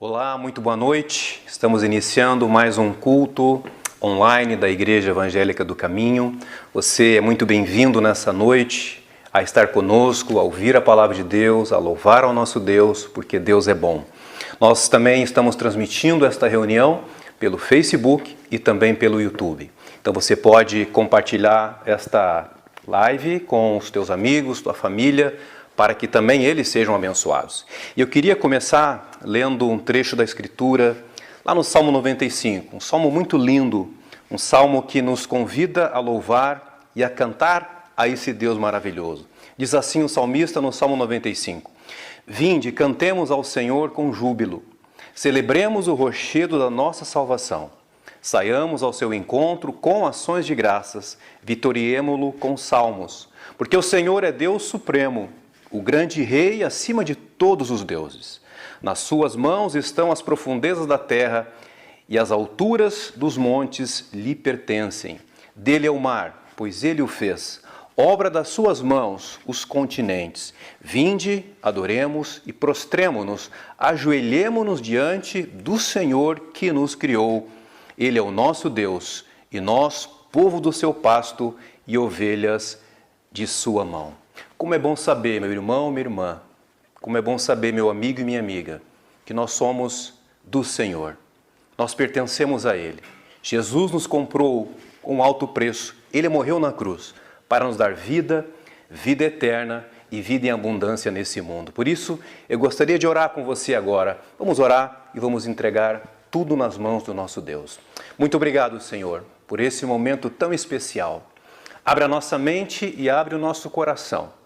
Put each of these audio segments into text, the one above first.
Olá, muito boa noite. Estamos iniciando mais um culto online da Igreja Evangélica do Caminho. Você é muito bem-vindo nessa noite a estar conosco, a ouvir a palavra de Deus, a louvar ao nosso Deus, porque Deus é bom. Nós também estamos transmitindo esta reunião pelo Facebook e também pelo YouTube. Então você pode compartilhar esta live com os teus amigos, tua família, para que também eles sejam abençoados. E eu queria começar lendo um trecho da Escritura, lá no Salmo 95, um salmo muito lindo, um salmo que nos convida a louvar e a cantar a esse Deus maravilhoso. Diz assim o salmista no Salmo 95: Vinde, cantemos ao Senhor com júbilo, celebremos o rochedo da nossa salvação. Saiamos ao seu encontro com ações de graças, vitoriemo-lo com salmos, porque o Senhor é Deus supremo, o grande rei acima de todos os deuses. Nas suas mãos estão as profundezas da terra e as alturas dos montes lhe pertencem. Dele é o mar, pois ele o fez. Obra das suas mãos, os continentes. Vinde, adoremos e prostremo-nos, ajoelhemo-nos diante do Senhor que nos criou. Ele é o nosso Deus e nós, povo do seu pasto e ovelhas de sua mão. Como é bom saber, meu irmão, minha irmã, como é bom saber, meu amigo e minha amiga, que nós somos do Senhor. Nós pertencemos a Ele. Jesus nos comprou com um alto preço. Ele morreu na cruz para nos dar vida, vida eterna e vida em abundância nesse mundo. Por isso, eu gostaria de orar com você agora. Vamos orar e vamos entregar tudo nas mãos do nosso Deus. Muito obrigado, Senhor, por esse momento tão especial. Abre a nossa mente e abre o nosso coração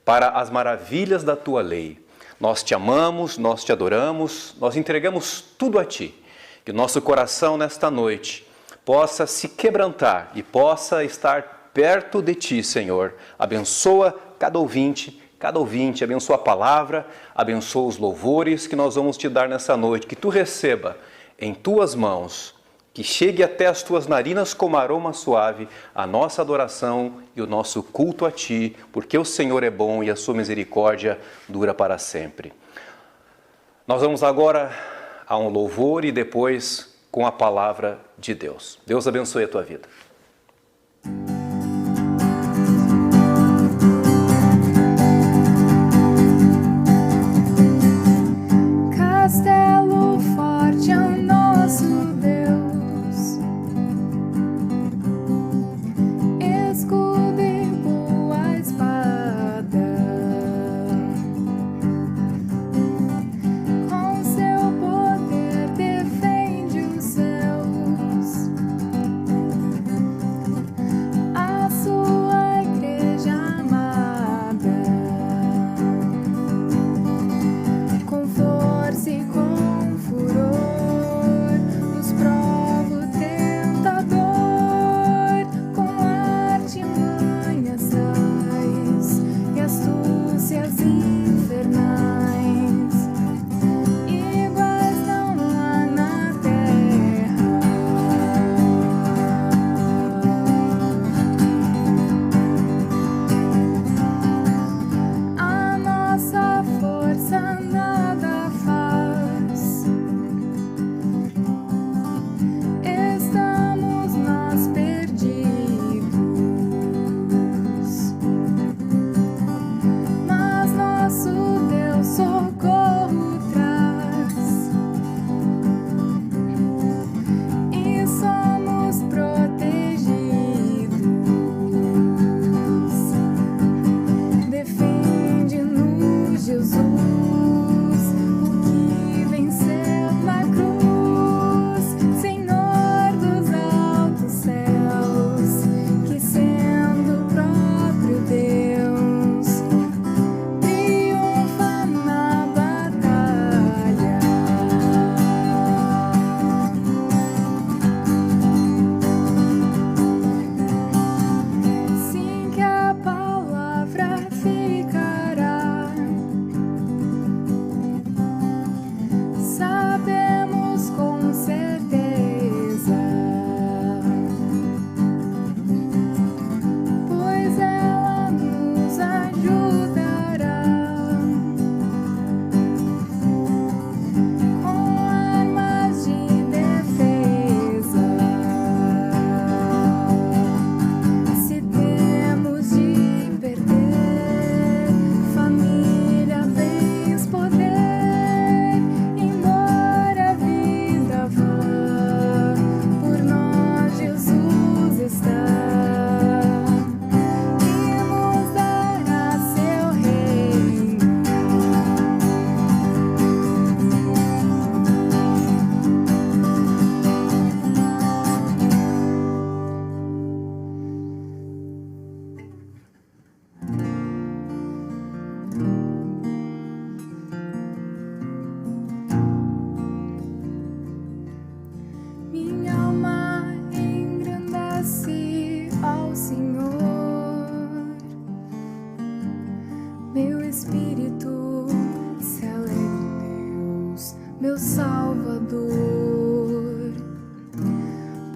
para as maravilhas da Tua lei. Nós Te amamos, nós Te adoramos, nós entregamos tudo a Ti. Que o nosso coração nesta noite possa se quebrantar e possa estar perto de Ti, Senhor. Abençoa cada ouvinte, abençoa a palavra, abençoa os louvores que nós vamos Te dar nessa noite. Que Tu receba em Tuas mãos, que chegue até as Tuas narinas como aroma suave a nossa adoração e o nosso culto a Ti, porque o Senhor é bom e a Sua misericórdia dura para sempre. Nós vamos agora a um louvor e depois com a palavra de Deus. Deus abençoe a tua vida. Castelo forte é o nosso Deus. Escudo e boa espada, com seu poder defende os céus. A sua igreja amada, com força e com furor, nos prova o tentador. Astúcias infernais, iguais não há na terra. A nossa força nada faz. Estamos nós perdidos. Nosso Deus socorro traz, e somos protegidos. Defende-nos, Jesus, o que venceu na cruz, Senhor dos altos céus, que sendo o próprio Deus na batalha. Sim, que a palavra ficará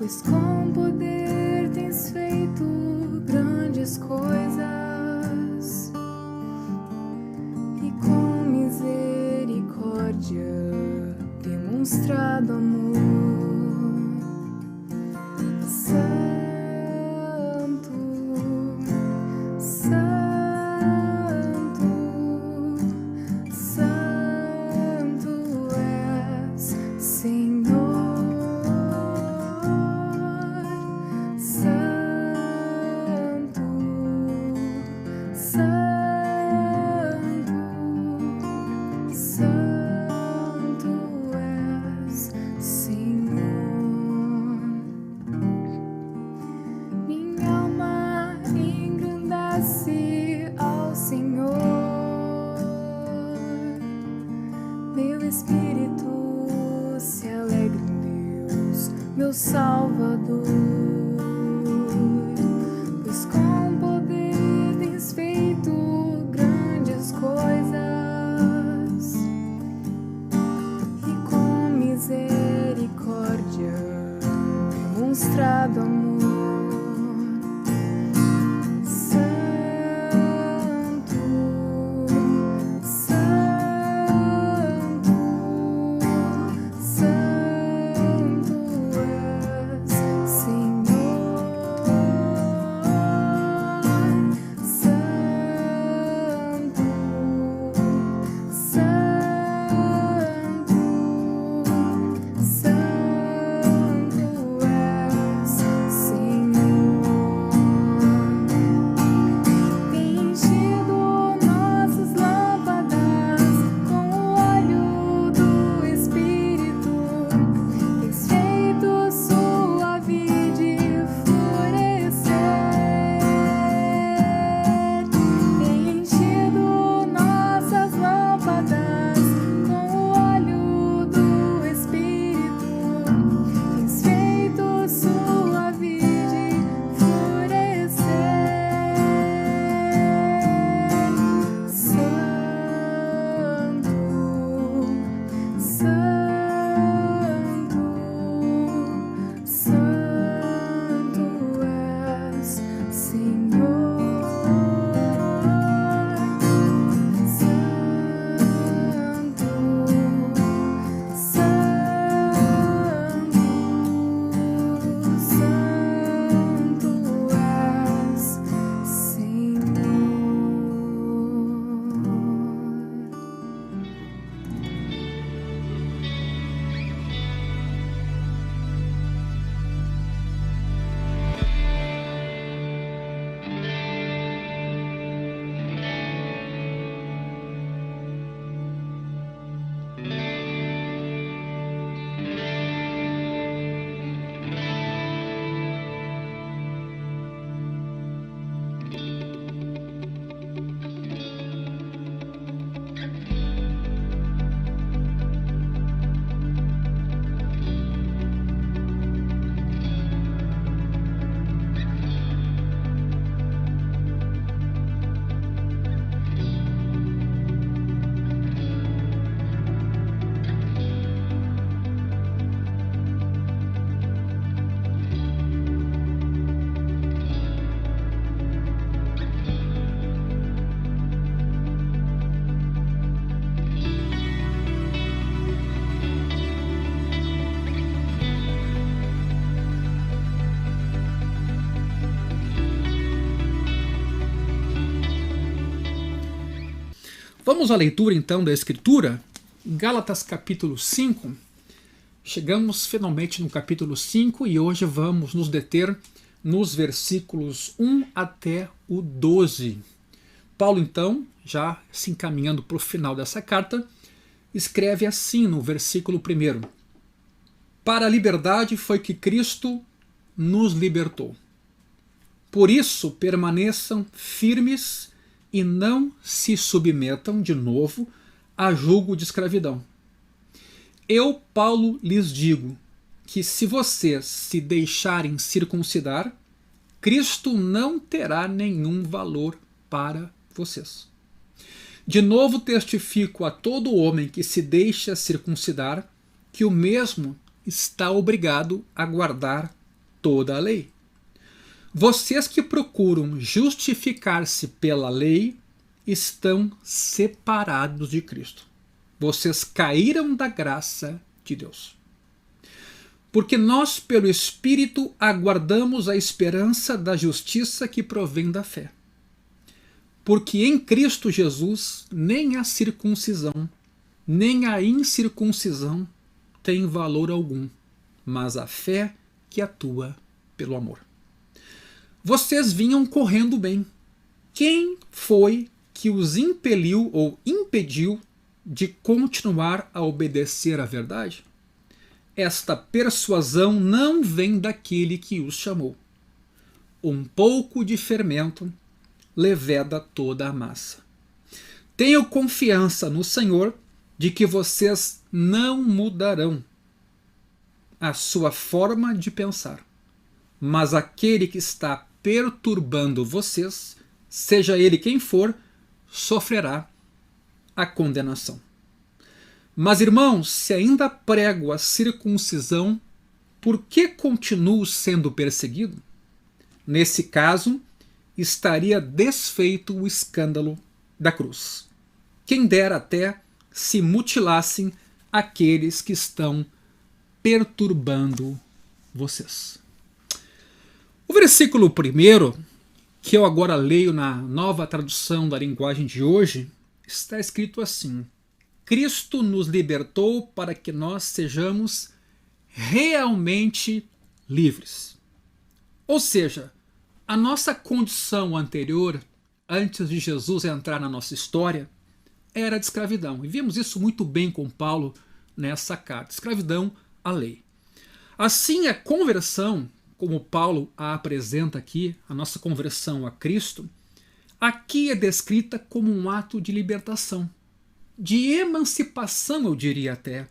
pois com poder tens feito grandes coisas e com misericórdia demonstrado amor. Santo, Santo, Santo és, Senhor. Santo, Santo, Santo és, Senhor. Minha alma engrandece ao Senhor, meu espírito se alegra em Deus, meu Salvador, pois com poder tens feito grandes coisas e com misericórdia demonstrado amor. Santo, Santo, Santo és, Senhor. Santo, Santo, Santo és, Senhor. Tem enchido nossas lâmpadas com o óleo do Espírito, tens feito sua vide florescer. Tem enchido nossas lâmpadas com o óleo do Espírito, tens feito sua vide florescer. Santo, Santo, Santo és, Senhor. Santo, Santo, Santo és, Senhor. Vamos à leitura então da Escritura, Gálatas capítulo 5. Chegamos finalmente no capítulo 5 e hoje vamos nos deter nos versículos 1 até o 12. Paulo então, já se encaminhando para o final dessa carta, escreve assim no versículo 1: Para a liberdade foi que Cristo nos libertou. Por isso permaneçam firmes e não se submetam de novo a julgo de escravidão. Eu, Paulo, lhes digo que se vocês se deixarem circuncidar, Cristo não terá nenhum valor para vocês. De novo testifico a todo homem que se deixa circuncidar que o mesmo está obrigado a guardar toda a lei. Vocês que procuram justificar-se pela lei estão separados de Cristo. Vocês caíram da graça de Deus. Porque nós, pelo Espírito, aguardamos a esperança da justiça que provém da fé. Porque em Cristo Jesus nem a circuncisão, nem a incircuncisão tem valor algum, mas a fé que atua pelo amor. Vocês vinham correndo bem. Quem foi que os impeliu ou impediu de continuar a obedecer à verdade? Esta persuasão não vem daquele que os chamou. Um pouco de fermento leveda toda a massa. Tenho confiança no Senhor de que vocês não mudarão a sua forma de pensar, mas aquele que está perturbando vocês, seja ele quem for, sofrerá a condenação. Mas, irmãos, se ainda prego a circuncisão, por que continuo sendo perseguido? Nesse caso, estaria desfeito o escândalo da cruz. Quem dera até se mutilassem aqueles que estão perturbando vocês. O versículo 1, que eu agora leio na nova tradução da linguagem de hoje, está escrito assim: Cristo nos libertou para que nós sejamos realmente livres. Ou seja, a nossa condição anterior, antes de Jesus entrar na nossa história, era de escravidão. E vimos isso muito bem com Paulo nessa carta. Escravidão à lei. Assim, a conversão, como Paulo a apresenta aqui, a nossa conversão a Cristo, aqui é descrita como um ato de libertação, de emancipação, eu diria até,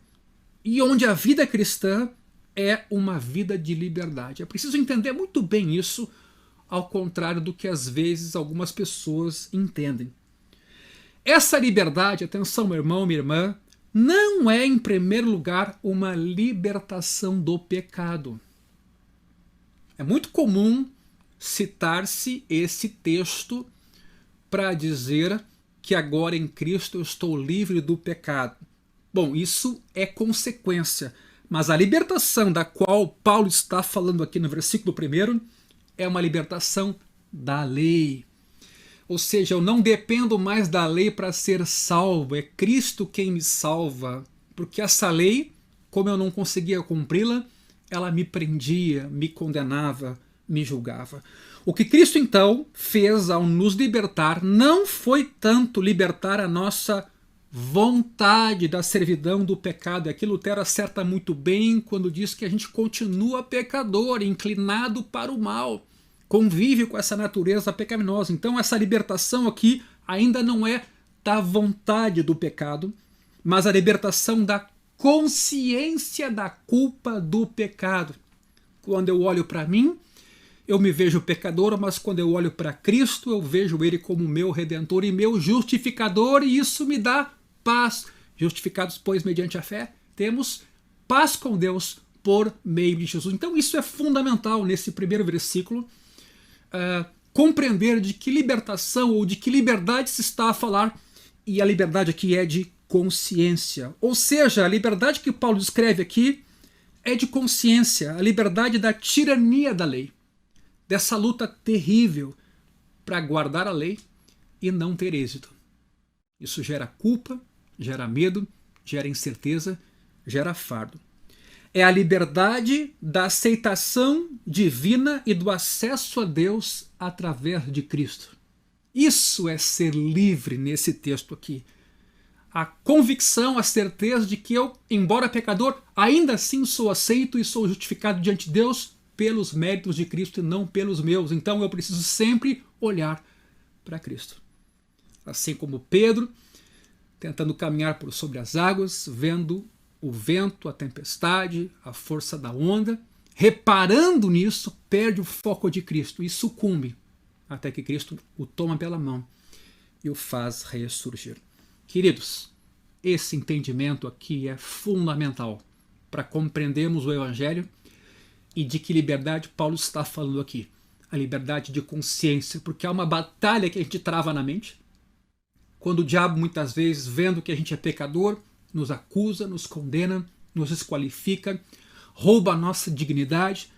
e onde a vida cristã é uma vida de liberdade. É preciso entender muito bem isso, ao contrário do que às vezes algumas pessoas entendem. Essa liberdade, atenção meu irmão, minha irmã, não é em primeiro lugar uma libertação do pecado. É muito comum citar-se esse texto para dizer que agora em Cristo eu estou livre do pecado. Bom, isso é consequência, mas a libertação da qual Paulo está falando aqui no versículo 1 é uma libertação da lei. Ou seja, eu não dependo mais da lei para ser salvo, é Cristo quem me salva, porque essa lei, como eu não conseguia cumpri-la, ela me prendia, me condenava, me julgava. O que Cristo então fez ao nos libertar não foi tanto libertar a nossa vontade da servidão do pecado. E aqui Lutero acerta muito bem quando diz que a gente continua pecador, inclinado para o mal, convive com essa natureza pecaminosa. Então essa libertação aqui ainda não é da vontade do pecado, mas a libertação da consciência da culpa do pecado. Quando eu olho para mim, eu me vejo pecador, mas quando eu olho para Cristo, eu vejo Ele como meu Redentor e meu justificador, e isso me dá paz. Justificados, pois, mediante a fé, temos paz com Deus por meio de Jesus. Então isso é fundamental nesse primeiro versículo, compreender de que libertação ou de que liberdade se está a falar, e a liberdade aqui é de consciência. Ou seja, a liberdade que Paulo descreve aqui é de consciência, a liberdade da tirania da lei, dessa luta terrível para guardar a lei e não ter êxito. Isso gera culpa, gera medo, gera incerteza, gera fardo. É a liberdade da aceitação divina e do acesso a Deus através de Cristo. Isso é ser livre nesse texto aqui. A convicção, a certeza de que eu, embora pecador, ainda assim sou aceito e sou justificado diante de Deus pelos méritos de Cristo e não pelos meus. Então eu preciso sempre olhar para Cristo. Assim como Pedro, tentando caminhar por sobre as águas, vendo o vento, a tempestade, a força da onda, reparando nisso, perde o foco de Cristo e sucumbe, até que Cristo o toma pela mão e o faz ressurgir. Queridos, esse entendimento aqui é fundamental para compreendermos o Evangelho E de que liberdade Paulo está falando aqui? A liberdade de consciência, porque há uma batalha que a gente trava na mente, quando o diabo muitas vezes, vendo que a gente é pecador, nos acusa, nos condena, nos desqualifica, rouba a nossa dignidade,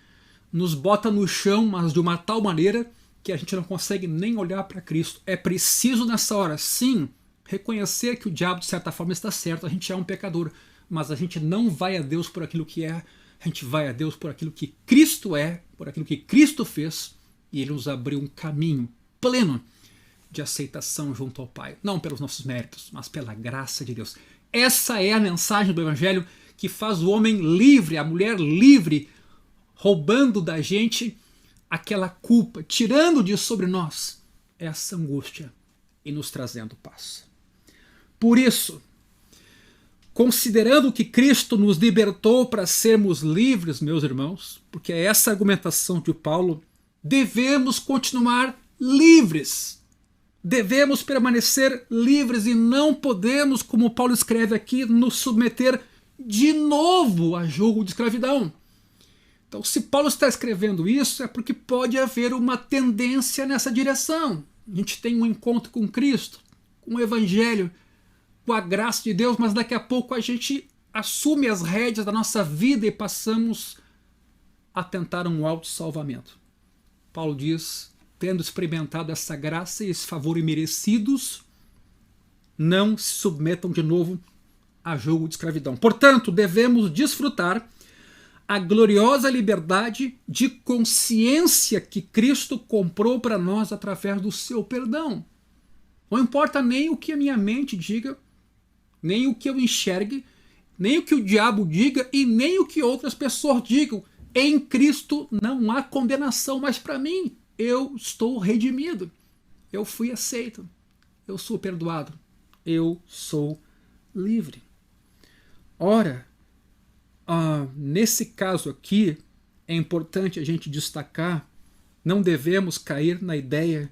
nos bota no chão, mas de uma tal maneira que a gente não consegue nem olhar para Cristo. É preciso nessa hora, sim, reconhecer que o diabo de certa forma está certo, a gente é um pecador, mas a gente não vai a Deus por aquilo que é, a gente vai a Deus por aquilo que Cristo é, por aquilo que Cristo fez, e Ele nos abriu um caminho pleno de aceitação junto ao Pai. Não pelos nossos méritos, mas pela graça de Deus. Essa é a mensagem do Evangelho que faz o homem livre, a mulher livre, roubando da gente aquela culpa, tirando de sobre nós essa angústia e nos trazendo paz. Por isso, considerando que Cristo nos libertou para sermos livres, meus irmãos, porque é essa a argumentação de Paulo, devemos continuar livres. Devemos permanecer livres e não podemos, como Paulo escreve aqui, nos submeter de novo a julgo de escravidão. Então, se Paulo está escrevendo isso, é porque pode haver uma tendência nessa direção. A gente tem um encontro com Cristo, com o Evangelho, com a graça de Deus, mas daqui a pouco a gente assume as rédeas da nossa vida e passamos a tentar um autossalvamento. Paulo diz, tendo experimentado essa graça e esse favor imerecidos, não se submetam de novo a julgo de escravidão. Portanto, devemos desfrutar a gloriosa liberdade de consciência que Cristo comprou para nós através do seu perdão. Não importa nem o que a minha mente diga, nem o que eu enxergue, nem o que o diabo diga e nem o que outras pessoas digam. Em Cristo não há condenação mais para mim. Eu estou redimido. Eu fui aceito. Eu sou perdoado. Eu sou livre. Ora, nesse caso aqui, é importante a gente destacar, não devemos cair na ideia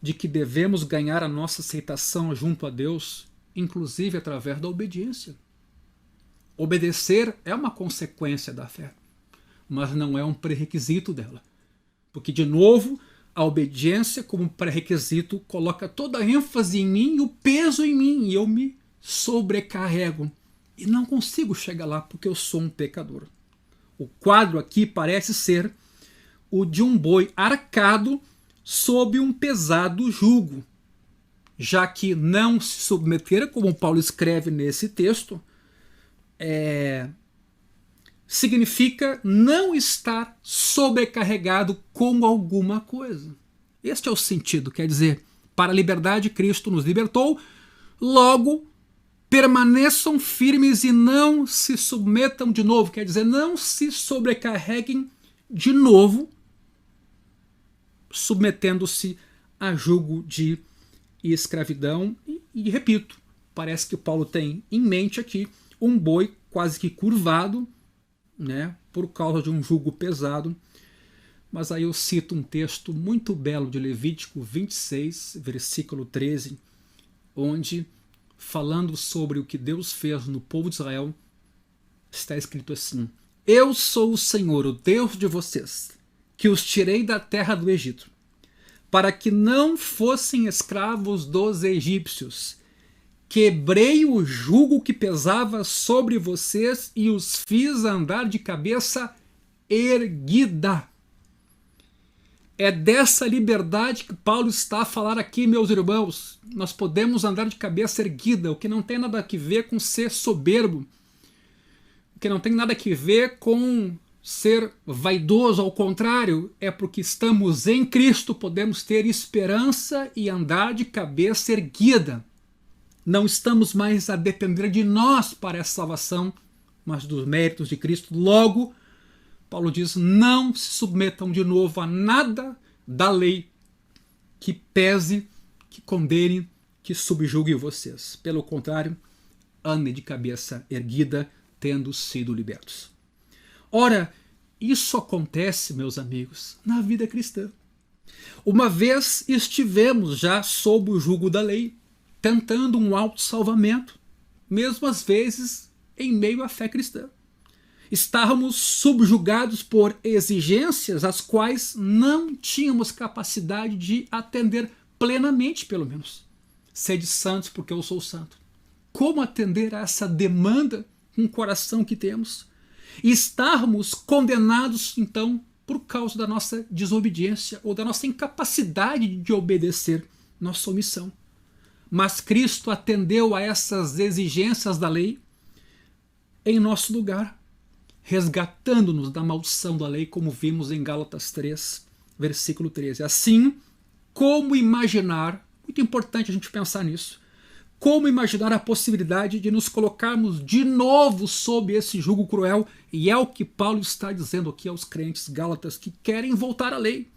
de que devemos ganhar a nossa aceitação junto a Deus, inclusive através da obediência. Obedecer é uma consequência da fé, mas não é um pré-requisito dela. Porque, de novo, a obediência como pré-requisito coloca toda a ênfase em mim e o peso em mim, e eu me sobrecarrego. E não consigo chegar lá porque eu sou um pecador. O quadro aqui parece ser o de um boi arcado sob um pesado jugo, já que não se submeter, como Paulo escreve nesse texto, significa não estar sobrecarregado com alguma coisa. Este é o sentido, quer dizer, para a liberdade Cristo nos libertou, logo permaneçam firmes e não se submetam de novo, quer dizer, não se sobrecarreguem de novo, submetendo-se a jugo de escravidão. E repito, parece que Paulo tem em mente aqui um boi quase que curvado, né, por causa de um jugo pesado. Mas aí eu cito um texto muito belo de Levítico 26, versículo 13, onde, falando sobre o que Deus fez no povo de Israel, está escrito assim: Eu sou o Senhor, o Deus de vocês, que os tirei da terra do Egito, para que não fossem escravos dos egípcios. Quebrei o jugo que pesava sobre vocês e os fiz andar de cabeça erguida. É dessa liberdade que Paulo está a falar aqui, meus irmãos. Nós podemos andar de cabeça erguida, o que não tem nada a ver com ser soberbo, o que não tem nada a ver com ser vaidoso, ao contrário, é porque estamos em Cristo, podemos ter esperança e andar de cabeça erguida. Não estamos mais a depender de nós para essa salvação, mas dos méritos de Cristo. Logo, Paulo diz, não se submetam de novo a nada da lei que pese, que condene, que subjugue vocês. Pelo contrário, andem de cabeça erguida, tendo sido libertos. Ora, isso acontece, meus amigos, na vida cristã. Uma vez estivemos já sob o jugo da lei, tentando um autossalvamento, mesmo às vezes em meio à fé cristã. Estávamos subjugados por exigências às quais não tínhamos capacidade de atender plenamente, pelo menos. Sede santos porque eu sou santo. Como atender a essa demanda com o coração que temos? E estarmos condenados, então, por causa da nossa desobediência ou da nossa incapacidade de obedecer nossa omissão. Mas Cristo atendeu a essas exigências da lei em nosso lugar, resgatando-nos da maldição da lei, como vimos em Gálatas 3, versículo 13. Assim, como imaginar, muito importante a gente pensar nisso, como imaginar a possibilidade de nos colocarmos de novo sob esse jugo cruel? E é o que Paulo está dizendo aqui aos crentes gálatas que querem voltar à lei.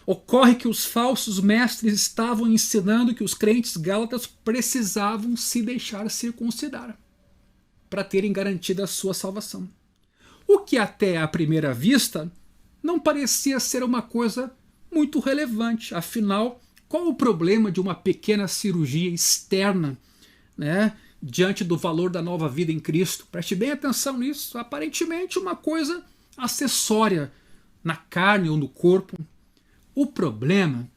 Ocorre que os falsos mestres estavam ensinando que os crentes gálatas precisavam se deixar circuncidar para terem garantida a sua salvação. O que até à primeira vista não parecia ser uma coisa muito relevante. Afinal, qual o problema de uma pequena cirurgia externa, né, diante do valor da nova vida em Cristo? Preste bem atenção nisso. Aparentemente uma coisa acessória na carne ou no corpo. O problema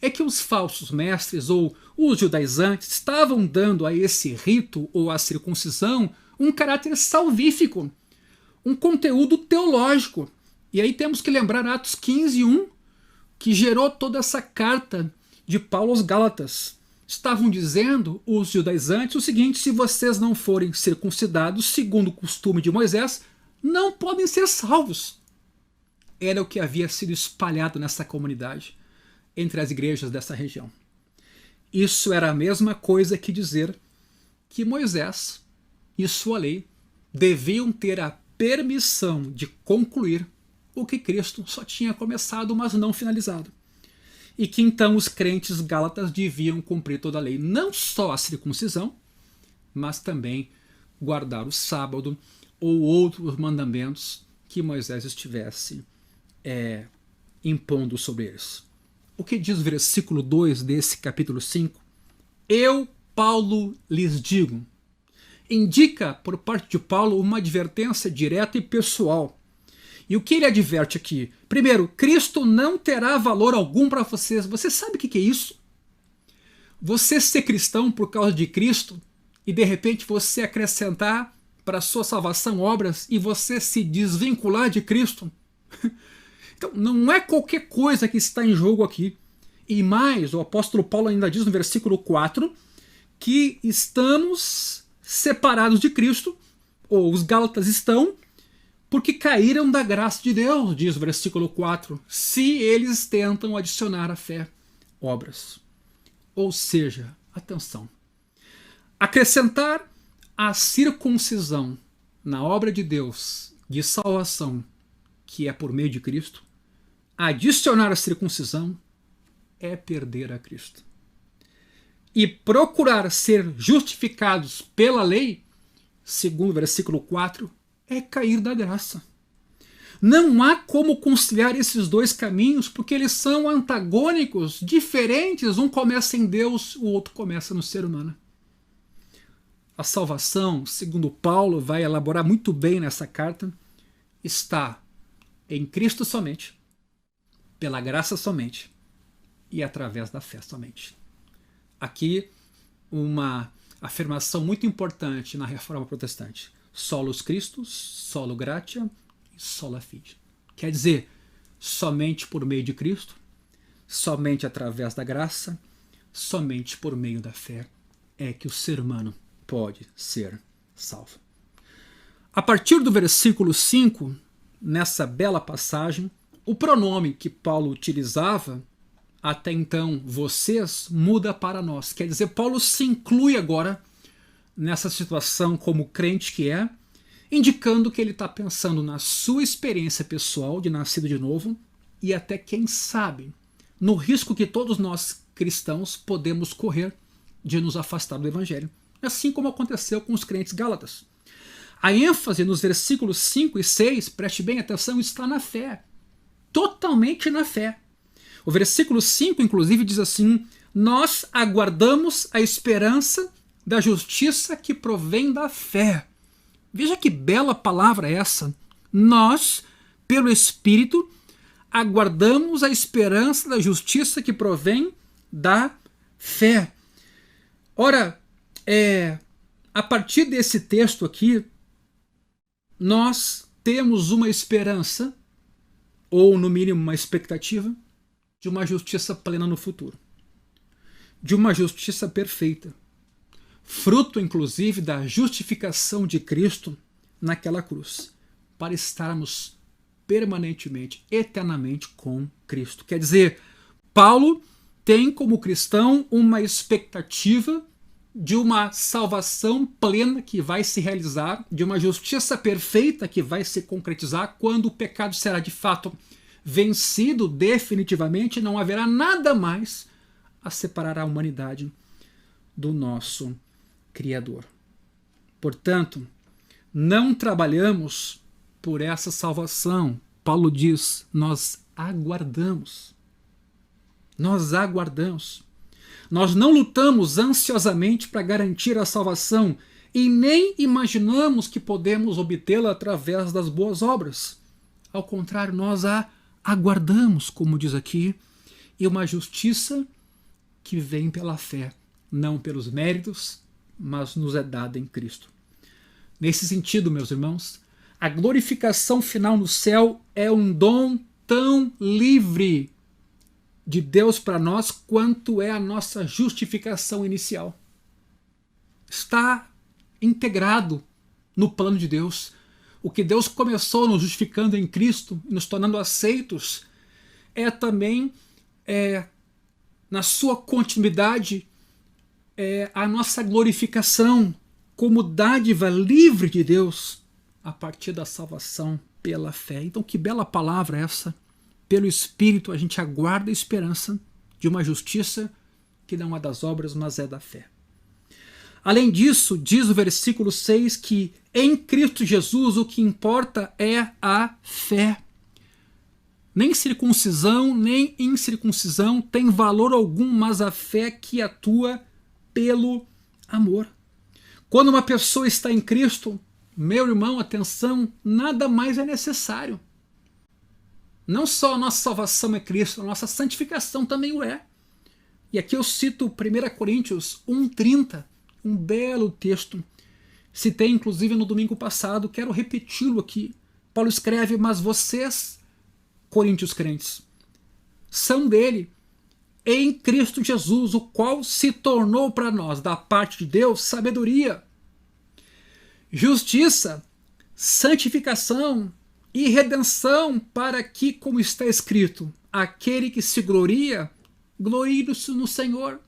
é que os falsos mestres ou os judaizantes estavam dando a esse rito ou à circuncisão um caráter salvífico, um conteúdo teológico. E aí temos que lembrar Atos 15:1, que gerou toda essa carta de Paulo aos Gálatas. Estavam dizendo os judaizantes o seguinte: se vocês não forem circuncidados segundo o costume de Moisés, não podem ser salvos. Era o que havia sido espalhado nessa comunidade, entre as igrejas dessa região. Isso era a mesma coisa que dizer que Moisés e sua lei deviam ter a permissão de concluir o que Cristo só tinha começado, mas não finalizado. E que então os crentes gálatas deviam cumprir toda a lei, não só a circuncisão, mas também guardar o sábado ou outros mandamentos que Moisés estivesse impondo sobre eles. O que diz o versículo 2 desse capítulo 5? Eu, Paulo, lhes digo. Indica, por parte de Paulo, uma advertência direta e pessoal. E o que ele adverte aqui? Primeiro, Cristo não terá valor algum para vocês. Você sabe o que é isso? Você ser cristão por causa de Cristo e de repente você acrescentar para a sua salvação obras e você se desvincular de Cristo? Então, não é qualquer coisa que está em jogo aqui. E mais, o apóstolo Paulo ainda diz no versículo 4 que estamos separados de Cristo, ou os gálatas estão, porque caíram da graça de Deus, diz o versículo 4, se eles tentam adicionar à fé obras. Ou seja, atenção, acrescentar a circuncisão na obra de Deus de salvação, que é por meio de Cristo, adicionar a circuncisão é perder a Cristo. E procurar ser justificados pela lei, segundo o versículo 4, é cair da graça. Não há como conciliar esses dois caminhos, porque eles são antagônicos, diferentes. Um começa em Deus, o outro começa no ser humano. A salvação, segundo Paulo vai elaborar muito bem nessa carta, está em Cristo somente, pela graça somente e através da fé somente. Aqui uma afirmação muito importante na Reforma Protestante. Solus Christus, solo gratia e sola fide. Quer dizer, somente por meio de Cristo, somente através da graça, somente por meio da fé é que o ser humano pode ser salvo. A partir do versículo 5, nessa bela passagem, o pronome que Paulo utilizava até então, vocês, muda para nós. Quer dizer, Paulo se inclui agora nessa situação como crente que é, indicando que ele está pensando na sua experiência pessoal de nascido de novo e até, quem sabe, no risco que todos nós cristãos podemos correr de nos afastar do Evangelho, assim como aconteceu com os crentes gálatas. A ênfase nos versículos 5 e 6, preste bem atenção, está na fé, totalmente na fé. O versículo 5, inclusive, diz assim: nós aguardamos a esperança da justiça que provém da fé. Veja que bela palavra essa. Nós, pelo Espírito, aguardamos a esperança da justiça que provém da fé. Ora, a partir desse texto aqui, nós temos uma esperança, ou no mínimo uma expectativa, de uma justiça plena no futuro. De uma justiça perfeita. Fruto, inclusive, da justificação de Cristo naquela cruz. Para estarmos permanentemente, eternamente com Cristo. Quer dizer, Paulo tem como cristão uma expectativa de uma salvação plena que vai se realizar, de uma justiça perfeita que vai se concretizar quando o pecado será de fato vencido definitivamente, não haverá nada mais a separar a humanidade do nosso Criador. Portanto, não trabalhamos por essa salvação. Paulo diz, nós aguardamos. Nós aguardamos. Nós não lutamos ansiosamente para garantir a salvação e nem imaginamos que podemos obtê-la através das boas obras. Ao contrário, nós a aguardamos, como diz aqui, e uma justiça que vem pela fé, não pelos méritos, mas nos é dada em Cristo. Nesse sentido, meus irmãos, a glorificação final no céu é um dom tão livre de Deus para nós quanto é a nossa justificação inicial. Está integrado no plano de Deus. O que Deus começou nos justificando em Cristo, nos tornando aceitos, é também, na sua continuidade, a nossa glorificação como dádiva livre de Deus a partir da salvação pela fé. Então, que bela palavra essa! Pelo Espírito a gente aguarda a esperança de uma justiça que não é das obras, mas é da fé. Além disso, diz o versículo 6 que em Cristo Jesus o que importa é a fé. Nem circuncisão, nem incircuncisão tem valor algum, mas a fé que atua pelo amor. Quando uma pessoa está em Cristo, meu irmão, atenção, nada mais é necessário. Não só a nossa salvação é Cristo, a nossa santificação também o é. E aqui eu cito 1 Coríntios 1,30, um belo texto. Citei inclusive no domingo passado, quero repeti-lo aqui. Paulo escreve, mas vocês, coríntios crentes, são dele, em Cristo Jesus, o qual se tornou para nós, da parte de Deus, sabedoria, justiça, santificação e redenção, para que, como está escrito, aquele que se gloria, glorie-se no Senhor.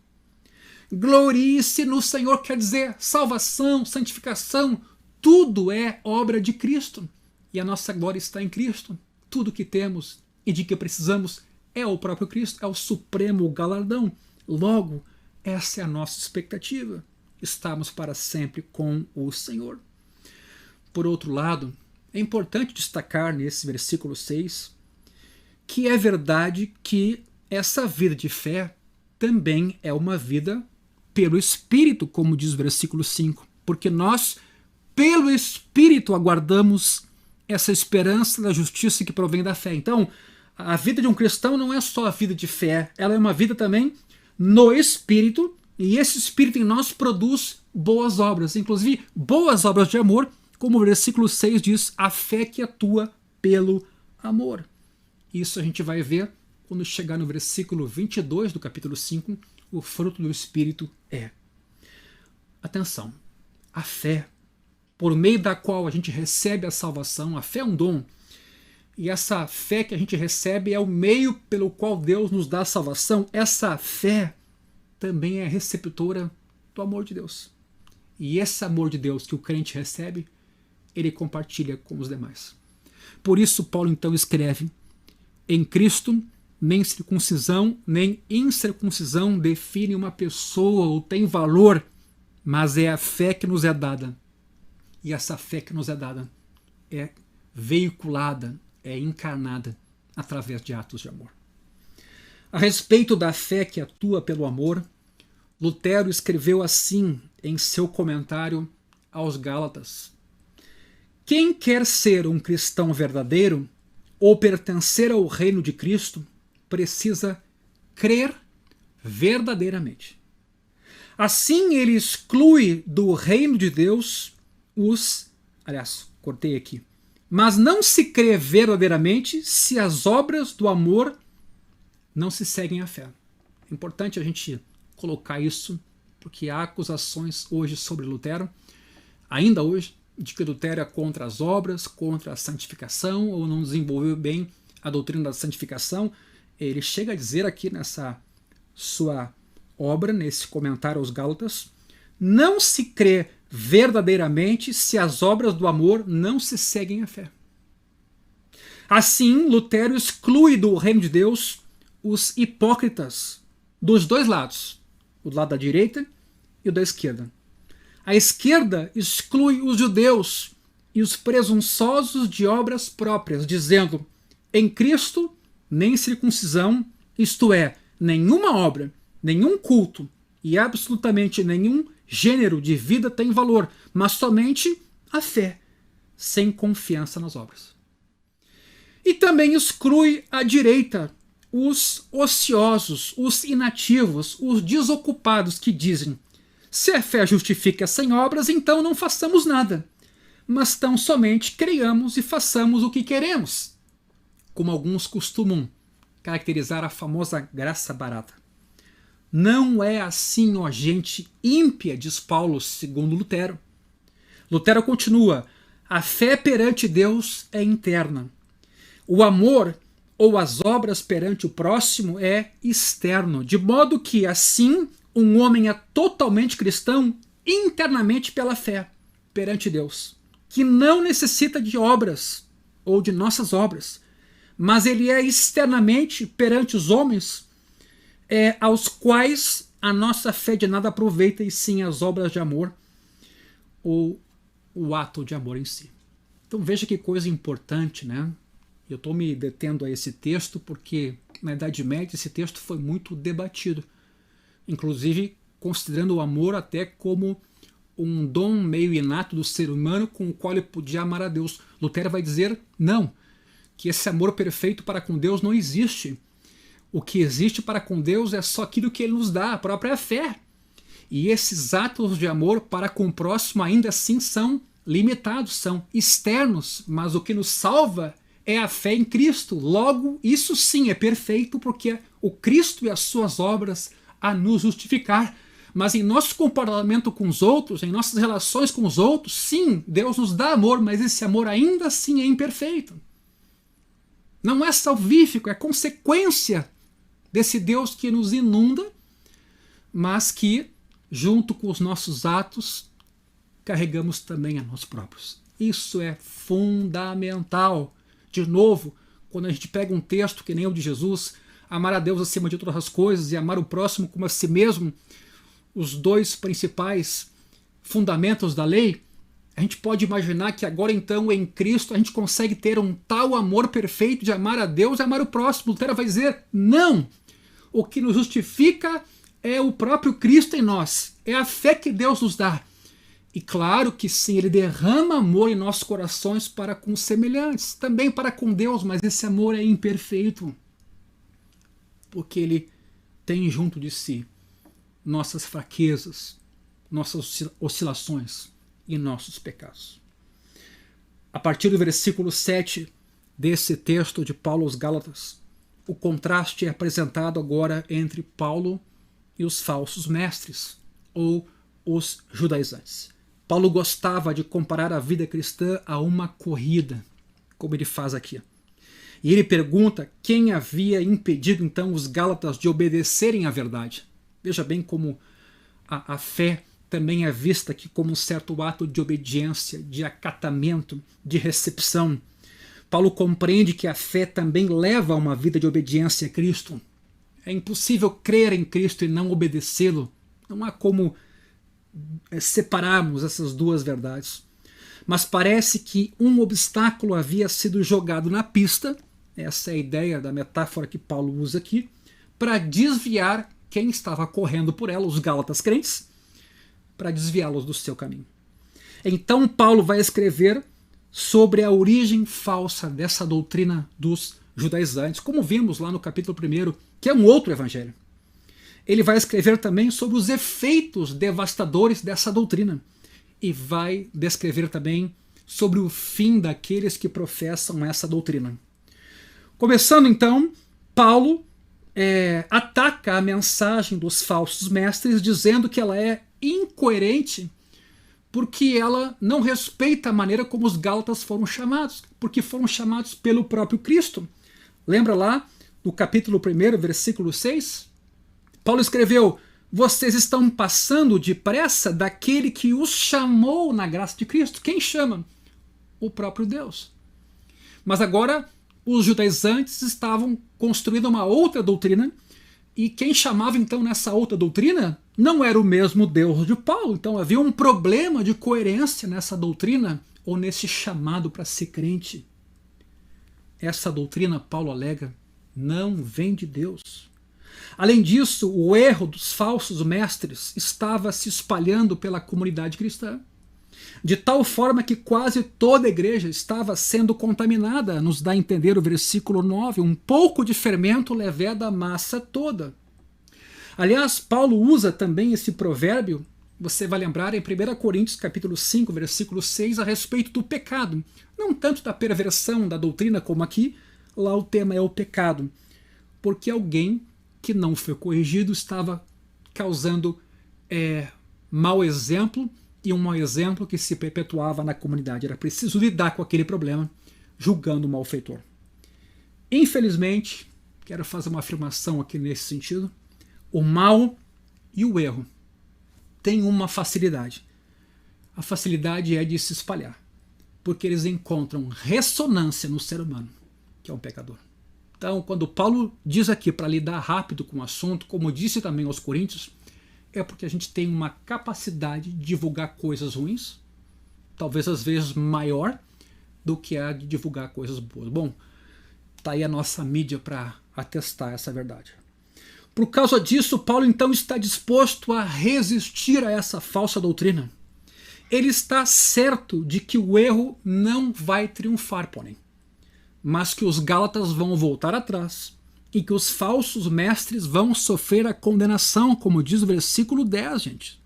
Glorie-se no Senhor quer dizer salvação, santificação, tudo é obra de Cristo. E a nossa glória está em Cristo. Tudo que temos e de que precisamos é o próprio Cristo, é o supremo galardão. Logo, essa é a nossa expectativa. Estamos para sempre com o Senhor. Por outro lado, é importante destacar nesse versículo 6 que é verdade que essa vida de fé também é uma vida pelo Espírito, como diz o versículo 5, porque nós, pelo Espírito, aguardamos essa esperança da justiça que provém da fé. Então, a vida de um cristão não é só a vida de fé, ela é uma vida também no Espírito, e esse Espírito em nós produz boas obras, inclusive boas obras de amor, como o versículo 6 diz, a fé que atua pelo amor. Isso a gente vai ver quando chegar no versículo 22 do capítulo 5, o fruto do Espírito é. Atenção, a fé, por meio da qual a gente recebe a salvação, a fé é um dom, e essa fé que a gente recebe é o meio pelo qual Deus nos dá a salvação. Essa fé também é receptora do amor de Deus. E esse amor de Deus que o crente recebe, ele compartilha com os demais. Por isso Paulo então escreve, em Cristo nem circuncisão nem incircuncisão define uma pessoa ou tem valor, mas é a fé que nos é dada. E essa fé que nos é dada é veiculada, é encarnada através de atos de amor. A respeito da fé que atua pelo amor, Lutero escreveu assim em seu comentário aos Gálatas: Quem quer ser um cristão verdadeiro ou pertencer ao reino de Cristo precisa crer verdadeiramente. Assim ele exclui do reino de Deus cortei aqui. Mas não se crê verdadeiramente se as obras do amor não se seguem à fé. É importante a gente colocar isso, porque há acusações hoje sobre Lutero, ainda hoje, de que Lutero é contra as obras, contra a santificação, ou não desenvolveu bem a doutrina da santificação. Ele chega a dizer aqui nessa sua obra, nesse comentário aos Gálatas, não se crê verdadeiramente se as obras do amor não se seguem à fé. Assim, Lutero exclui do reino de Deus os hipócritas dos dois lados, o lado da direita e o da esquerda. A esquerda exclui os judeus e os presunçosos de obras próprias, dizendo: em Cristo nem circuncisão, isto é, nenhuma obra, nenhum culto e absolutamente nenhum gênero de vida tem valor, mas somente a fé, sem confiança nas obras. E também exclui à direita os ociosos, os inativos, os desocupados que dizem: se a fé justifica sem obras, então não façamos nada, mas tão somente creiamos e façamos o que queremos, como alguns costumam caracterizar a famosa graça barata. Não é assim, ó gente ímpia, diz Paulo, segundo Lutero. Lutero continua: a fé perante Deus é interna. O amor ou as obras perante o próximo é externo, de modo que, assim, um homem é totalmente cristão internamente pela fé perante Deus, que não necessita de obras ou de nossas obras, mas ele é externamente perante os homens, aos quais a nossa fé de nada aproveita, e sim as obras de amor ou o ato de amor em si. Então veja que coisa importante, né? Eu estou me detendo a esse texto porque na Idade Média esse texto foi muito debatido, inclusive considerando o amor até como um dom meio inato do ser humano com o qual ele podia amar a Deus. Lutero vai dizer não, que esse amor perfeito para com Deus não existe. O que existe para com Deus é só aquilo que ele nos dá, a própria fé. E esses atos de amor para com o próximo ainda assim são limitados, são externos, mas o que nos salva é a fé em Cristo. Logo, isso sim é perfeito, porque o Cristo e as suas obras a nos justificar. Mas em nosso comportamento com os outros, em nossas relações com os outros, sim, Deus nos dá amor, mas esse amor ainda assim é imperfeito. Não é salvífico, é consequência desse Deus que nos inunda, mas que, junto com os nossos atos, carregamos também a nós próprios. Isso é fundamental. De novo, quando a gente pega um texto que nem o de Jesus, amar a Deus acima de todas as coisas e amar o próximo como a si mesmo, os dois principais fundamentos da lei, a gente pode imaginar que agora então em Cristo a gente consegue ter um tal amor perfeito de amar a Deus e amar o próximo. Lutero vai dizer não. O que nos justifica é o próprio Cristo em nós, é a fé que Deus nos dá. E claro que sim, ele derrama amor em nossos corações para com os semelhantes, também para com Deus, mas esse amor é imperfeito, porque ele tem junto de si nossas fraquezas, nossas oscilações e nossos pecados. A partir do versículo 7 desse texto de Paulo aos Gálatas, o contraste é apresentado agora entre Paulo e os falsos mestres, ou os judaizantes. Paulo gostava de comparar a vida cristã a uma corrida, como ele faz aqui. E ele pergunta quem havia impedido então os Gálatas de obedecerem à verdade. Veja bem como a fé também é vista aqui como um certo ato de obediência, de acatamento, de recepção. Paulo compreende que a fé também leva a uma vida de obediência a Cristo. É impossível crer em Cristo e não obedecê-lo. Não há como separarmos essas duas verdades. Mas parece que um obstáculo havia sido jogado na pista, essa é a ideia da metáfora que Paulo usa aqui, para desviar quem estava correndo por ela, os Gálatas crentes, para desviá-los do seu caminho. Então Paulo vai escrever sobre a origem falsa dessa doutrina dos judaizantes, como vimos lá no capítulo 1, que é um outro evangelho. Ele vai escrever também sobre os efeitos devastadores dessa doutrina e vai descrever também sobre o fim daqueles que professam essa doutrina. Começando então, Paulo ataca a mensagem dos falsos mestres, dizendo que ela é incoerente porque ela não respeita a maneira como os gálatas foram chamados, porque foram chamados pelo próprio Cristo. Lembra lá no capítulo 1, versículo 6? Paulo escreveu: vocês estão passando depressa daquele que os chamou na graça de Cristo. Quem chama? O próprio Deus. Mas agora os judaizantes estavam construindo uma outra doutrina, e quem chamava então nessa outra doutrina não era o mesmo Deus de Paulo. Então havia um problema de coerência nessa doutrina, ou nesse chamado para ser crente. Essa doutrina, Paulo alega, não vem de Deus. Além disso, o erro dos falsos mestres estava se espalhando pela comunidade cristã, de tal forma que quase toda a igreja estava sendo contaminada. Nos dá a entender o versículo 9, um pouco de fermento leveda a massa toda. Aliás, Paulo usa também esse provérbio, você vai lembrar, em 1 Coríntios capítulo 5, versículo 6, a respeito do pecado. Não tanto da perversão da doutrina como aqui, lá o tema é o pecado. Porque alguém que não foi corrigido estava causando mau exemplo, e um mau exemplo que se perpetuava na comunidade. Era preciso lidar com aquele problema, julgando o malfeitor. Infelizmente, quero fazer uma afirmação aqui nesse sentido, o mal e o erro têm uma facilidade. A facilidade é de se espalhar, porque eles encontram ressonância no ser humano, que é um pecador. Então, quando Paulo diz aqui para lidar rápido com o assunto, como disse também aos Coríntios, é porque a gente tem uma capacidade de divulgar coisas ruins, talvez às vezes maior do que a de divulgar coisas boas. Bom, está aí a nossa mídia para atestar essa verdade. Por causa disso, Paulo então está disposto a resistir a essa falsa doutrina. Ele está certo de que o erro não vai triunfar, porém, mas que os gálatas vão voltar atrás e que os falsos mestres vão sofrer a condenação, como diz o versículo 10, gente.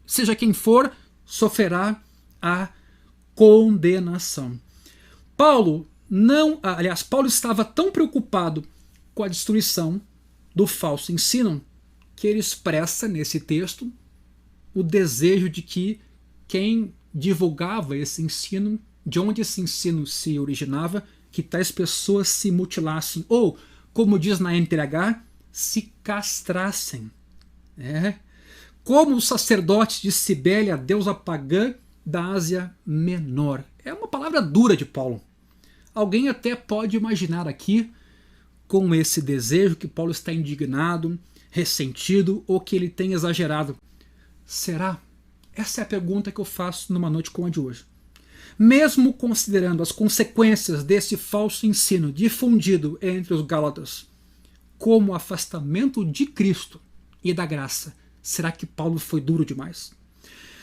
Seja quem for, sofrerá a condenação. Paulo estava tão preocupado com a destruição do falso ensino que ele expressa nesse texto o desejo de que quem divulgava esse ensino, de onde esse ensino se originava, que tais pessoas se mutilassem, ou, como diz na NTH, se castrassem. Como os sacerdotes de Cibele, a deusa pagã da Ásia Menor. É uma palavra dura de Paulo. Alguém até pode imaginar aqui, com esse desejo, que Paulo está indignado, ressentido, ou que ele tem exagerado. Será? Essa é a pergunta que eu faço numa noite como a de hoje. Mesmo considerando as consequências desse falso ensino difundido entre os gálatas como afastamento de Cristo e da graça, será que Paulo foi duro demais?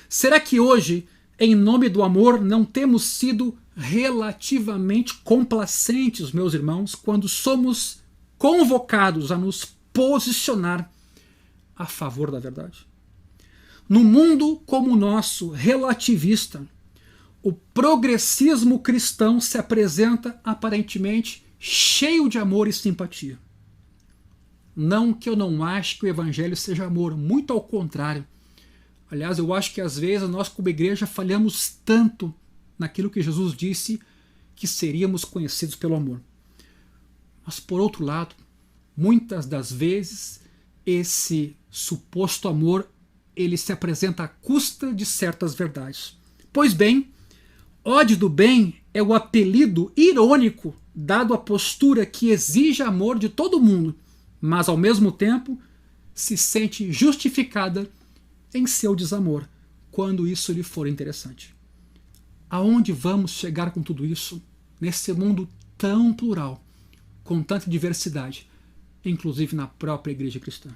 Será que hoje, em nome do amor, não temos sido relativamente complacentes, meus irmãos, quando somos convocados a nos posicionar a favor da verdade? No mundo como o nosso, relativista, o progressismo cristão se apresenta aparentemente cheio de amor e simpatia. Não que eu não ache que o evangelho seja amor, muito ao contrário. Aliás, eu acho que às vezes nós como igreja falhamos tanto naquilo que Jesus disse que seríamos conhecidos pelo amor. Mas por outro lado, muitas das vezes esse suposto amor ele se apresenta à custa de certas verdades. Pois bem, ódio do bem é o apelido irônico dado à postura que exige amor de todo mundo, mas ao mesmo tempo se sente justificada em seu desamor, quando isso lhe for interessante. Aonde vamos chegar com tudo isso, nesse mundo tão plural, com tanta diversidade, inclusive na própria igreja cristã?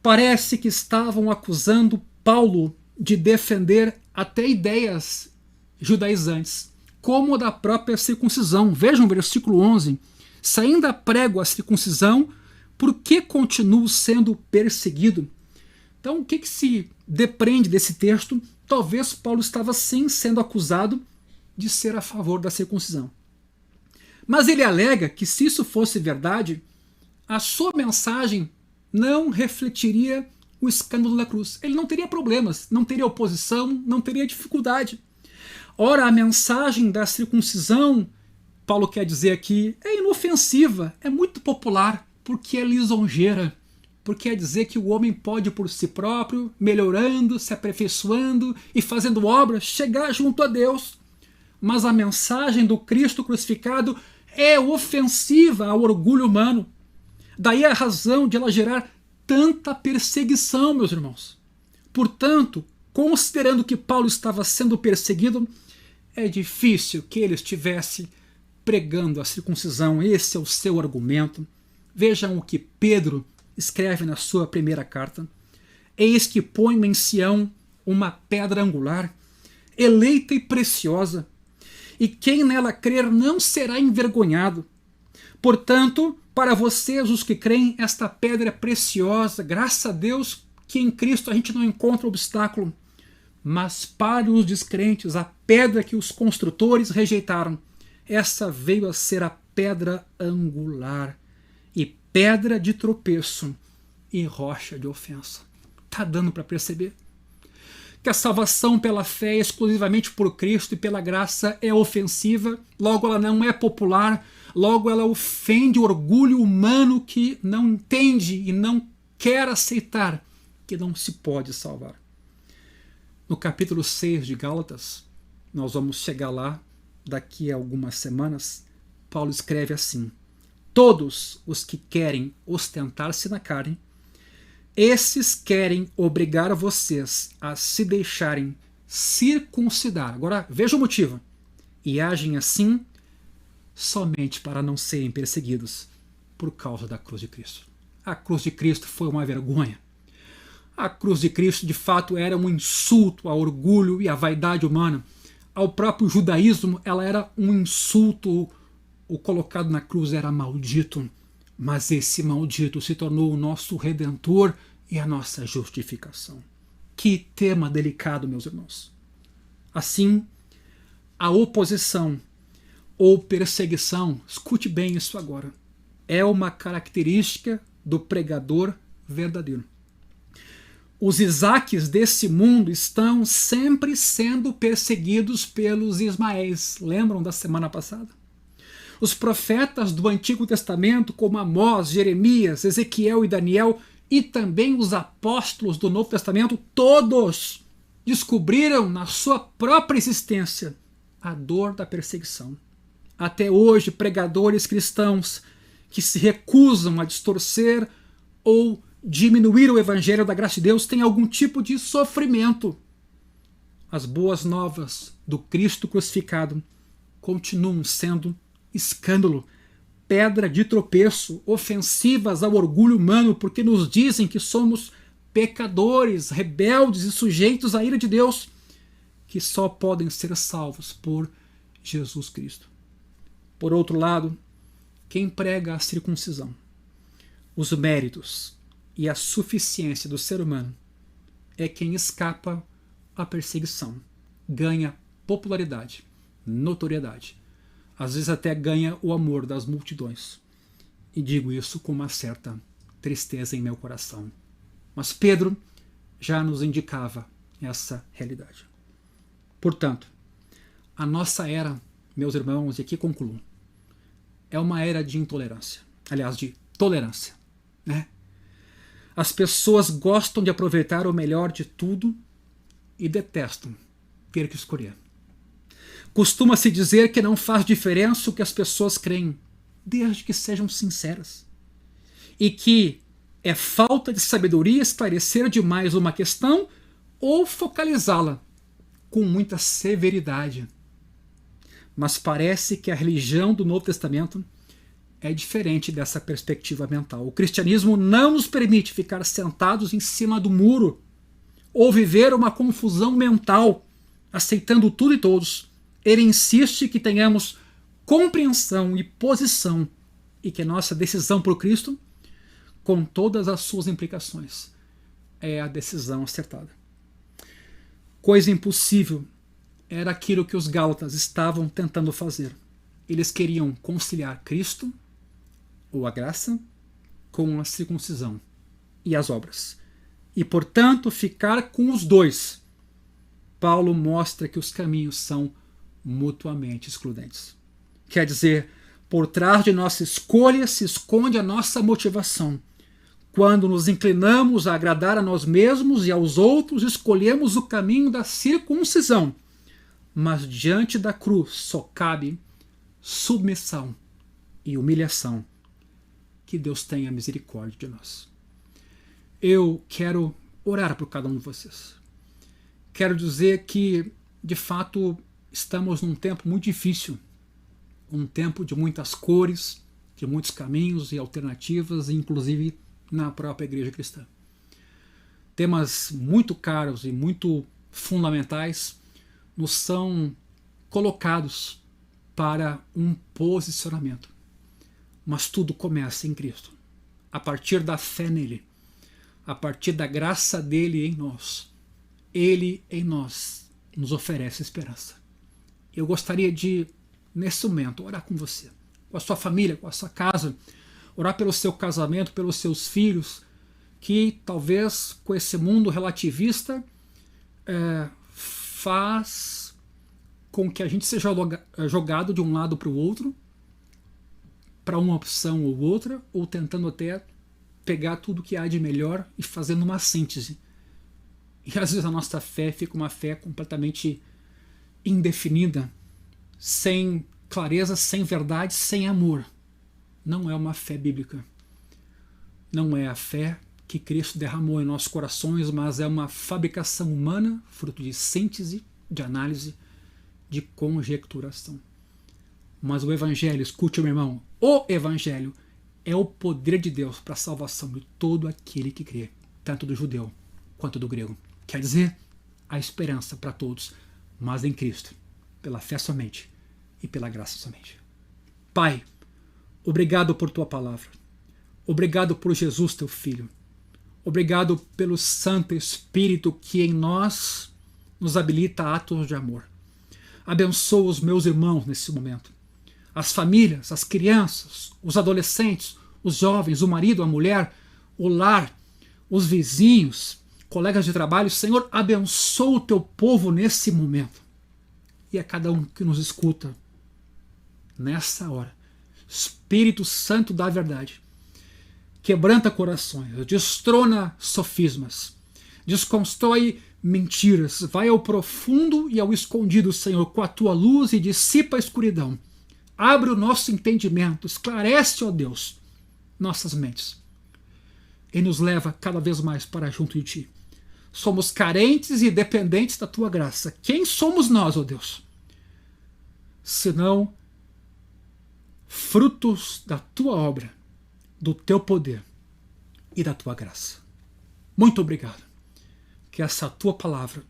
Parece que estavam acusando Paulo de defender até ideias judaizantes, como da própria circuncisão. Vejam o versículo 11. Se ainda prego a circuncisão, por que continuo sendo perseguido? Então, o que se depreende desse texto? Talvez Paulo estava sim sendo acusado de ser a favor da circuncisão. Mas ele alega que, se isso fosse verdade, a sua mensagem não refletiria o escândalo da cruz. Ele não teria problemas, não teria oposição, não teria dificuldade. Ora, a mensagem da circuncisão, Paulo quer dizer aqui, é inofensiva, é muito popular, porque é lisonjeira, porque quer dizer que o homem pode por si próprio, melhorando, se aperfeiçoando e fazendo obras, chegar junto a Deus. Mas a mensagem do Cristo crucificado é ofensiva ao orgulho humano. Daí a razão de ela gerar tanta perseguição, meus irmãos. Portanto, considerando que Paulo estava sendo perseguido, é difícil que ele estivesse pregando a circuncisão. Esse é o seu argumento. Vejam o que Pedro escreve na sua primeira carta. Eis que ponho em Sião uma pedra angular, eleita e preciosa, e quem nela crer não será envergonhado. Portanto, para vocês, os que creem, esta pedra é preciosa. Graças a Deus que em Cristo a gente não encontra obstáculo. Mas para os descrentes, a pedra que os construtores rejeitaram, essa veio a ser a pedra angular, e pedra de tropeço, e rocha de ofensa. Está dando para perceber? Que a salvação pela fé exclusivamente por Cristo e pela graça é ofensiva, logo ela não é popular, logo ela ofende o orgulho humano que não entende e não quer aceitar que não se pode salvar. No capítulo 6 de Gálatas, nós vamos chegar lá daqui a algumas semanas, Paulo escreve assim: todos os que querem ostentar-se na carne, esses querem obrigar vocês a se deixarem circuncidar. Agora veja o motivo. E agem assim somente para não serem perseguidos por causa da cruz de Cristo. A cruz de Cristo foi uma vergonha. A cruz de Cristo de fato era um insulto ao orgulho e à vaidade humana. Ao próprio judaísmo ela era um insulto. O colocado na cruz era maldito. Mas esse maldito se tornou o nosso Redentor e a nossa justificação. Que tema delicado, meus irmãos. Assim, a oposição ou perseguição, escute bem isso agora, é uma característica do pregador verdadeiro. Os Isaques desse mundo estão sempre sendo perseguidos pelos Ismaéis. Lembram da semana passada? Os profetas do Antigo Testamento, como Amós, Jeremias, Ezequiel e Daniel, e também os apóstolos do Novo Testamento, todos descobriram na sua própria existência a dor da perseguição. Até hoje, pregadores cristãos que se recusam a distorcer ou diminuir o evangelho da graça de Deus têm algum tipo de sofrimento. As boas novas do Cristo crucificado continuam sendo escândalo, pedra de tropeço, ofensivas ao orgulho humano, porque nos dizem que somos pecadores, rebeldes e sujeitos à ira de Deus, que só podem ser salvos por Jesus Cristo. Por outro lado, quem prega a circuncisão, os méritos e a suficiência do ser humano é quem escapa à perseguição, ganha popularidade, notoriedade, às vezes até ganha o amor das multidões. E digo isso com uma certa tristeza em meu coração. Mas Pedro já nos indicava essa realidade. Portanto, a nossa era, meus irmãos, e aqui concluo, é uma era de intolerância. Aliás, de tolerância, né? As pessoas gostam de aproveitar o melhor de tudo e detestam ter que escolher. Costuma-se dizer que não faz diferença o que as pessoas creem, desde que sejam sinceras. E que é falta de sabedoria esclarecer demais uma questão ou focalizá-la com muita severidade. Mas parece que a religião do Novo Testamento é diferente dessa perspectiva mental. O cristianismo não nos permite ficar sentados em cima do muro ou viver uma confusão mental, aceitando tudo e todos, ele insiste que tenhamos compreensão e posição e que a nossa decisão por Cristo, com todas as suas implicações, é a decisão acertada. Coisa impossível era aquilo que os gálatas estavam tentando fazer. Eles queriam conciliar Cristo, ou a graça, com a circuncisão e as obras. E, portanto, ficar com os dois. Paulo mostra que os caminhos são mutuamente excludentes. Quer dizer, por trás de nossa escolha se esconde a nossa motivação. Quando nos inclinamos a agradar a nós mesmos e aos outros, escolhemos o caminho da circuncisão. Mas diante da cruz só cabe submissão e humilhação. Que Deus tenha misericórdia de nós. Eu quero orar por cada um de vocês. Quero dizer que, de fato, estamos num tempo muito difícil. Um tempo de muitas cores, de muitos caminhos e alternativas, inclusive na própria igreja cristã. Temas muito caros e muito fundamentais nos são colocados para um posicionamento. Mas tudo começa em Cristo, a partir da fé nele, a partir da graça dele em nós. Ele em nós nos oferece esperança. Eu gostaria de, nesse momento, orar com você, com a sua família, com a sua casa, orar pelo seu casamento, pelos seus filhos, que talvez com esse mundo relativista faz com que a gente seja jogado de um lado para o outro, para uma opção ou outra, ou tentando até pegar tudo que há de melhor e fazendo uma síntese. E às vezes a nossa fé fica uma fé completamente indefinida, sem clareza, sem verdade, sem amor. Não é uma fé bíblica. Não é a fé que Cristo derramou em nossos corações, mas é uma fabricação humana, fruto de síntese, de análise, de conjecturação. Mas o Evangelho, escute, meu irmão, o Evangelho é o poder de Deus para a salvação de todo aquele que crê, tanto do judeu quanto do grego. Quer dizer, a esperança para todos, mas em Cristo, pela fé somente e pela graça somente. Pai, obrigado por tua palavra. Obrigado por Jesus, teu Filho. Obrigado pelo Santo Espírito que em nós nos habilita a atos de amor. Abençoa os meus irmãos nesse momento. As famílias, as crianças, os adolescentes, os jovens, o marido, a mulher, o lar, os vizinhos, colegas de trabalho. Senhor, abençoa o teu povo nesse momento. E a cada um que nos escuta nessa hora. Espírito Santo da verdade, quebranta corações, destrona sofismas, desconstrói mentiras, vai ao profundo e ao escondido, Senhor, com a tua luz e dissipa a escuridão. Abre o nosso entendimento, esclarece, ó Deus, nossas mentes e nos leva cada vez mais para junto de ti. Somos carentes e dependentes da tua graça. Quem somos nós, ó Deus? Senão frutos da tua obra, do teu poder e da tua graça. Muito obrigado. Que essa tua palavra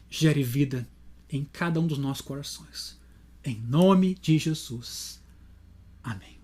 gere vida em cada um dos nossos corações. Em nome de Jesus. Amém.